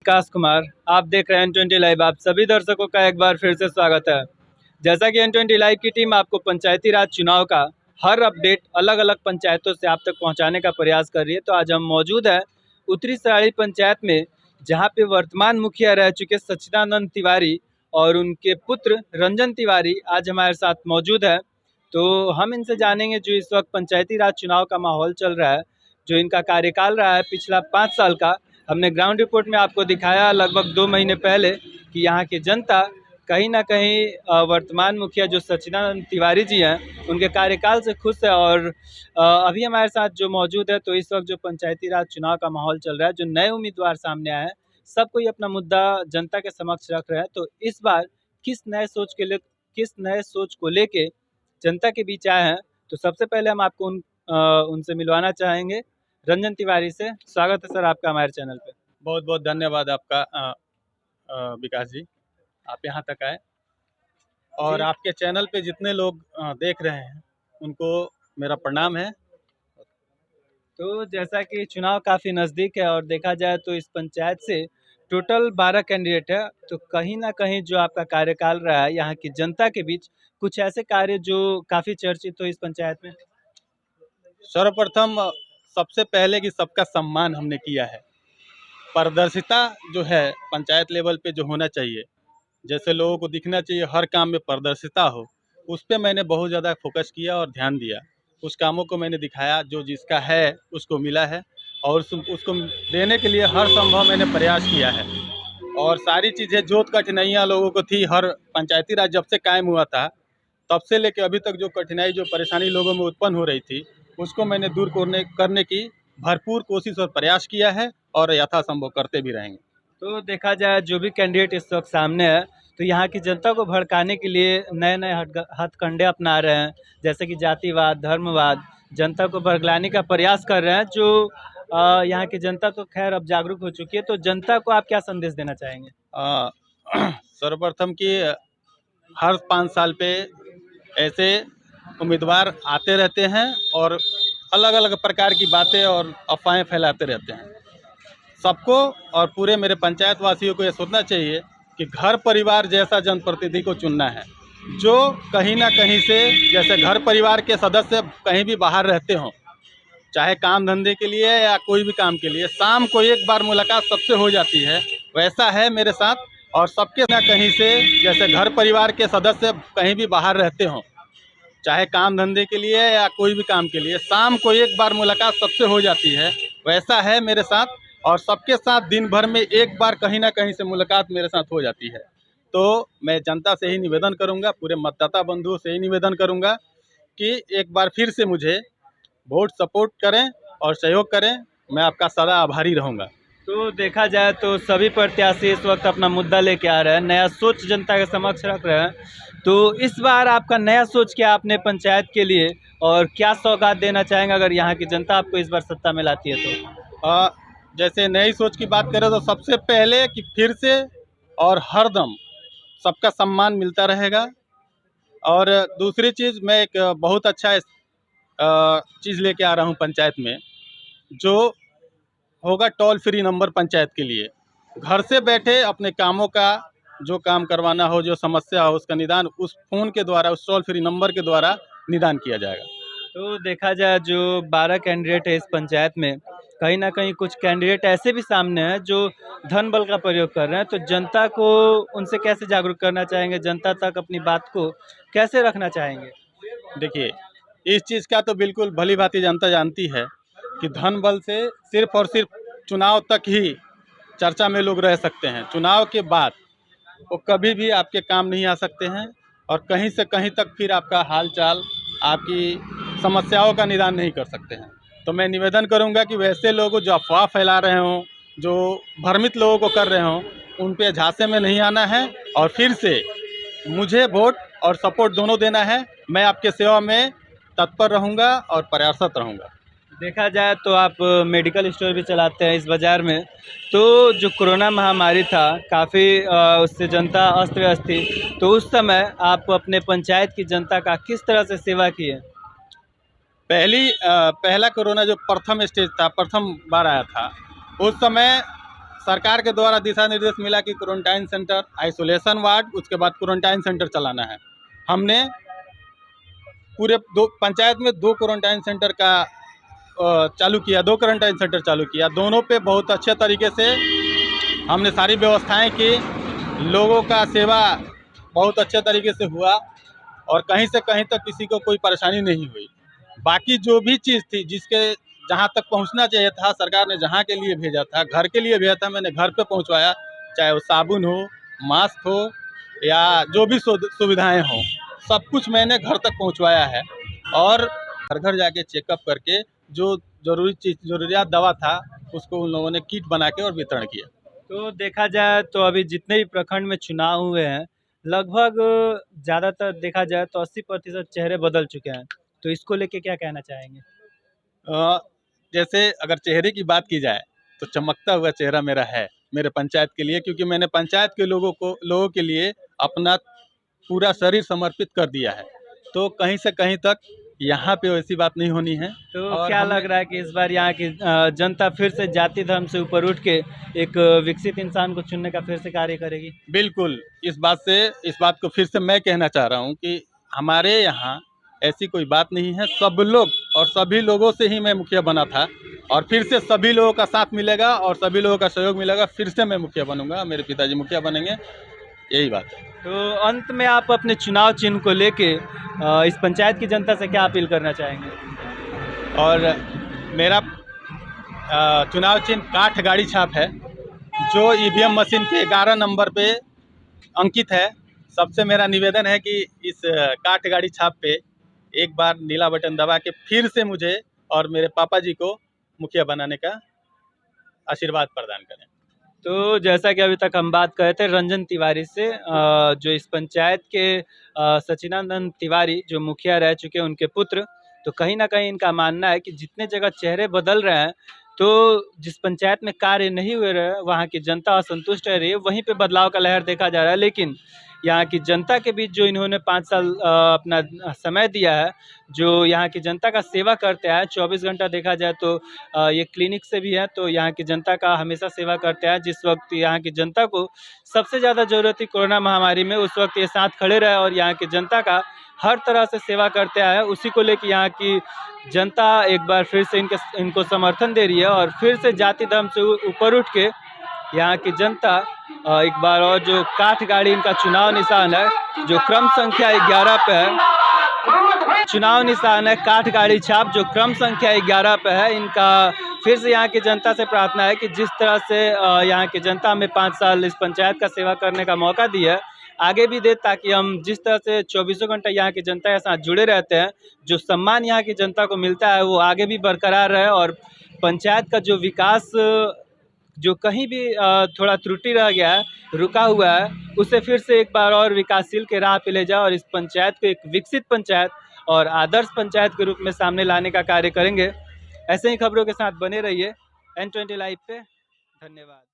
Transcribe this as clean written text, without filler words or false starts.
विकास कुमार। आप देख रहे हैं N20 लाइव। आप सभी दर्शकों का एक बार फिर से स्वागत है। जैसा कि N20 लाइव की टीम आपको पंचायती राज चुनाव का हर अपडेट अलग अलग पंचायतों से आप तक पहुंचाने का प्रयास कर रही है, तो आज हम मौजूद है उत्तरी सराड़ी पंचायत में, जहां पे वर्तमान मुखिया रह चुके सच्चिदानंद तिवारी और उनके पुत्र रंजन तिवारी आज हमारे साथ मौजूद है। तो हम इनसे जानेंगे जो इस वक्त पंचायती राज चुनाव का माहौल चल रहा है, जो इनका कार्यकाल रहा है पिछला 5 साल का। हमने ग्राउंड रिपोर्ट में आपको दिखाया लगभग 2 महीने पहले कि यहाँ की जनता कहीं ना कहीं वर्तमान मुखिया जो सच्चिदानंद तिवारी जी हैं उनके कार्यकाल से खुश है। और अभी हमारे साथ जो मौजूद है, तो इस वक्त जो पंचायती राज चुनाव का माहौल चल रहा है, जो नए उम्मीदवार सामने आए हैं, सब कोई अपना मुद्दा जनता के समक्ष रख रहे हैं। तो इस बार किस नए सोच को लेके जनता के बीच आए हैं, तो सबसे पहले हम आपको उनसे मिलवाना चाहेंगे, रंजन तिवारी से। स्वागत है सर आपका हमारे चैनल पे। बहुत बहुत धन्यवाद आपका विकास जी, आप यहाँ तक आए और आपके चैनल पे जितने लोग देख रहे हैं उनको मेरा प्रणाम है। तो जैसा कि चुनाव काफ़ी नज़दीक है और देखा जाए तो इस पंचायत से टोटल 12 कैंडिडेट है, तो कहीं ना कहीं जो आपका कार्यकाल रहा है यहाँ की जनता के बीच कुछ ऐसे कार्य जो काफ़ी चर्चित हो इस पंचायत में। सर्वप्रथम सबसे पहले कि सबका सम्मान हमने किया है। पारदर्शिता जो है पंचायत लेवल पे जो होना चाहिए, जैसे लोगों को दिखना चाहिए हर काम में पारदर्शिता हो, उस पर मैंने बहुत ज़्यादा फोकस किया और ध्यान दिया। उस कामों को मैंने दिखाया, जो जिसका है उसको मिला है और उसको देने के लिए हर संभव मैंने प्रयास किया है। और सारी चीज़ें जो कठिनाइयाँ लोगों को थी, हर पंचायती राज जब से कायम हुआ था तब से लेकर अभी तक जो कठिनाई जो परेशानी लोगों में उत्पन्न हो रही थी, उसको मैंने दूर करने की भरपूर कोशिश और प्रयास किया है और यथासंभव करते भी रहेंगे। तो देखा जाए जो भी कैंडिडेट इस वक्त सामने है, तो यहाँ की जनता को भड़काने के लिए नए नए हथकंडे अपना रहे हैं, जैसे कि जातिवाद, धर्मवाद, जनता को भड़काने का प्रयास कर रहे हैं, जो यहाँ की जनता तो खैर अब जागरूक हो चुकी है। तो जनता को आप क्या संदेश देना चाहेंगे? सर्वप्रथम कि हर 5 साल पे ऐसे उम्मीदवार आते रहते हैं और अलग अलग प्रकार की बातें और अफवाहें फैलाते रहते हैं। सबको और पूरे मेरे पंचायत वासियों को ये सोचना चाहिए कि घर परिवार जैसा जनप्रतिनिधि को चुनना है, जो कहीं ना कहीं से, जैसे घर परिवार के सदस्य कहीं भी बाहर रहते हों, चाहे काम धंधे के लिए या कोई भी काम के लिए, शाम को एक बार मुलाकात सबसे हो जाती है, वैसा है मेरे साथ। और सबके ना कहीं से, जैसे घर परिवार के सदस्य कहीं भी बाहर रहते हों, चाहे काम धंधे के लिए या कोई भी काम के लिए, शाम को एक बार मुलाकात सबसे हो जाती है, वैसा है मेरे साथ। और सबके साथ दिन भर में एक बार कहीं ना कहीं से मुलाकात मेरे साथ हो जाती है। तो मैं जनता से ही निवेदन करूंगा, पूरे मतदाता बंधुओं से ही निवेदन करूंगा कि एक बार फिर से मुझे वोट सपोर्ट करें और सहयोग करें। मैं आपका सदा आभारी रहूँगा। तो देखा जाए तो सभी प्रत्याशी इस वक्त अपना मुद्दा लेके आ रहे हैं, नया सोच जनता के समक्ष रख रहे हैं। तो इस बार आपका नया सोच क्या आपने पंचायत के लिए, और क्या सौगात देना चाहेंगे अगर यहाँ की जनता आपको इस बार सत्ता में लाती है तो? जैसे नई सोच की बात करें तो सबसे पहले कि फिर से और हरदम सबका सम्मान मिलता रहेगा। और दूसरी चीज़, मैं एक बहुत अच्छा चीज़ लेके आ रहा हूँ पंचायत में, जो होगा टोल फ्री नंबर पंचायत के लिए। घर से बैठे अपने कामों का, जो काम करवाना हो, जो समस्या हो, उसका निदान उस फ़ोन के द्वारा, उस टोल फ्री नंबर के द्वारा निदान किया जाएगा। तो देखा जाए जो 12 कैंडिडेट है इस पंचायत में, कहीं ना कहीं कुछ कैंडिडेट ऐसे भी सामने हैं जो धन बल का प्रयोग कर रहे हैं। तो जनता को उनसे कैसे जागरूक करना चाहेंगे, जनता तक अपनी बात को कैसे रखना चाहेंगे? देखिए, इस चीज़ का तो बिल्कुल भली भांति जनता जानती है कि धन बल से सिर्फ और सिर्फ चुनाव तक ही चर्चा में लोग रह सकते हैं। चुनाव के बाद वो कभी भी आपके काम नहीं आ सकते हैं और कहीं से कहीं तक फिर आपका हाल चाल, आपकी समस्याओं का निदान नहीं कर सकते हैं। तो मैं निवेदन करूंगा कि वैसे लोग जो अफवाह फैला रहे हों, जो भ्रमित लोगों को कर रहे हों, उन पे झांसे में नहीं आना है और फिर से मुझे वोट और सपोर्ट दोनों देना है। मैं आपके सेवा में तत्पर रहूंगा और प्रयासरत रहूंगा। देखा जाए तो आप मेडिकल स्टोर भी चलाते हैं इस बाज़ार में। तो जो कोरोना महामारी था, काफ़ी उससे जनता अस्त व्यस्त थी, तो उस समय आप अपने पंचायत की जनता का किस तरह से सेवा किए? पहला कोरोना जो प्रथम स्टेज था, प्रथम बार आया था, उस समय सरकार के द्वारा दिशा निर्देश मिला कि क्वारंटाइन सेंटर, आइसोलेशन वार्ड, उसके बाद क्वारंटाइन सेंटर चलाना है। हमने पूरे दो पंचायत में 2 क्वारंटाइन सेंटर का चालू किया, 2 क्वारंटाइन सेंटर चालू किया। दोनों पे बहुत अच्छे तरीके से हमने सारी व्यवस्थाएं की, लोगों का सेवा बहुत अच्छे तरीके से हुआ और कहीं से कहीं तक किसी को कोई परेशानी नहीं हुई। बाकी जो भी चीज़ थी जिसके जहाँ तक पहुँचना चाहिए था, सरकार ने जहाँ के लिए भेजा था, घर के लिए भेजा था, मैंने घर पे पहुँचवाया। चाहे वो साबुन हो, मास्क हो या जो भी सुविधाएं हों, सब कुछ मैंने घर तक पहुँचवाया है। और घर घर जाके चेकअप करके जो ज़रूरी चीज़, ज़रूरियात दवा था, उसको उन लोगों ने किट बना के और वितरण किया। तो देखा जाए तो अभी जितने भी प्रखंड में चुनाव हुए हैं, लगभग ज़्यादातर देखा जाए तो 80% चेहरे बदल चुके हैं। तो इसको लेके क्या कहना चाहेंगे? जैसे अगर चेहरे की बात की जाए तो चमकता हुआ चेहरा मेरा है मेरे पंचायत के लिए, क्योंकि मैंने पंचायत के लोगों के लिए अपना पूरा शरीर समर्पित कर दिया है। तो कहीं से कहीं तक यहाँ पे वैसी बात नहीं होनी है। तो और क्या हमने लग रहा है कि इस बार यहाँ की जनता फिर से जाति धर्म से ऊपर उठ के एक विकसित इंसान को चुनने का फिर से कार्य करेगी? बिल्कुल इस बात को फिर से मैं कहना चाह रहा हूँ कि हमारे यहाँ ऐसी कोई बात नहीं है। सब लोग और सभी लोगों से ही मैं मुखिया बना था और फिर से सभी लोगों का साथ मिलेगा और सभी लोगों का सहयोग मिलेगा। फिर से मैं मुखिया बनूंगा, मेरे पिताजी मुखिया बनेंगे, यही बात है। तो अंत में आप अपने चुनाव चिन्ह को लेके इस पंचायत की जनता से क्या अपील करना चाहेंगे? और मेरा चुनाव चिन्ह काठ गाड़ी छाप है, जो ईवीएम मशीन के 11 नंबर पे अंकित है। सबसे मेरा निवेदन है कि इस काठ गाड़ी छाप पे एक बार नीला बटन दबा के फिर से मुझे और मेरे पापा जी को मुखिया बनाने का आशीर्वाद प्रदान करें। तो जैसा कि अभी तक हम बात कर रहे थे रंजन तिवारी से, जो इस पंचायत के सचिनानंद तिवारी जो मुखिया रह चुके हैं, उनके पुत्र। तो कहीं ना कहीं इनका मानना है कि जितने जगह चेहरे बदल रहे हैं, तो जिस पंचायत में कार्य नहीं हुए रहे वहाँ की जनता असंतुष्ट रह रही है, वहीं पे बदलाव का लहर देखा जा रहा है। लेकिन यहाँ की जनता के बीच जो इन्होंने 5 साल अपना समय दिया है, जो यहाँ की जनता का सेवा करते हैं, 24 घंटा देखा जाए तो ये क्लिनिक से भी है, तो यहाँ की जनता का हमेशा सेवा करते हैं। जिस वक्त यहाँ की जनता को सबसे ज़्यादा ज़रूरत थी कोरोना महामारी में, उस वक्त ये साथ खड़े रहे और यहाँ की जनता का हर तरह से सेवा करते आए। उसी को लेकर यहाँ की जनता एक बार फिर से इनको समर्थन दे रही है और फिर से जाति धर्म से ऊपर उठ के यहाँ की जनता एक बार और जो काठ गाड़ी इनका चुनाव निशान है, जो क्रम संख्या 11 पे है, चुनाव निशान है काठ गाड़ी छाप, जो क्रम संख्या 11 पे है। इनका फिर से यहाँ की जनता से प्रार्थना है कि जिस तरह से यहाँ की जनता हमें 5 साल इस पंचायत का सेवा करने का मौका दिया है, आगे भी दे, ताकि हम जिस तरह से 24 घंटा यहाँ की जनता के साथ जुड़े रहते हैं, जो सम्मान यहाँ की जनता को मिलता है वो आगे भी बरकरार रहे और पंचायत का जो विकास जो कहीं भी थोड़ा त्रुटि रह गया है, रुका हुआ है, उसे फिर से एक बार और विकासशील के राह पे ले जाए और इस पंचायत को एक विकसित पंचायत और आदर्श पंचायत के रूप में सामने लाने का कार्य करेंगे। ऐसे ही खबरों के साथ बने रहिए N20 लाइव पे। धन्यवाद।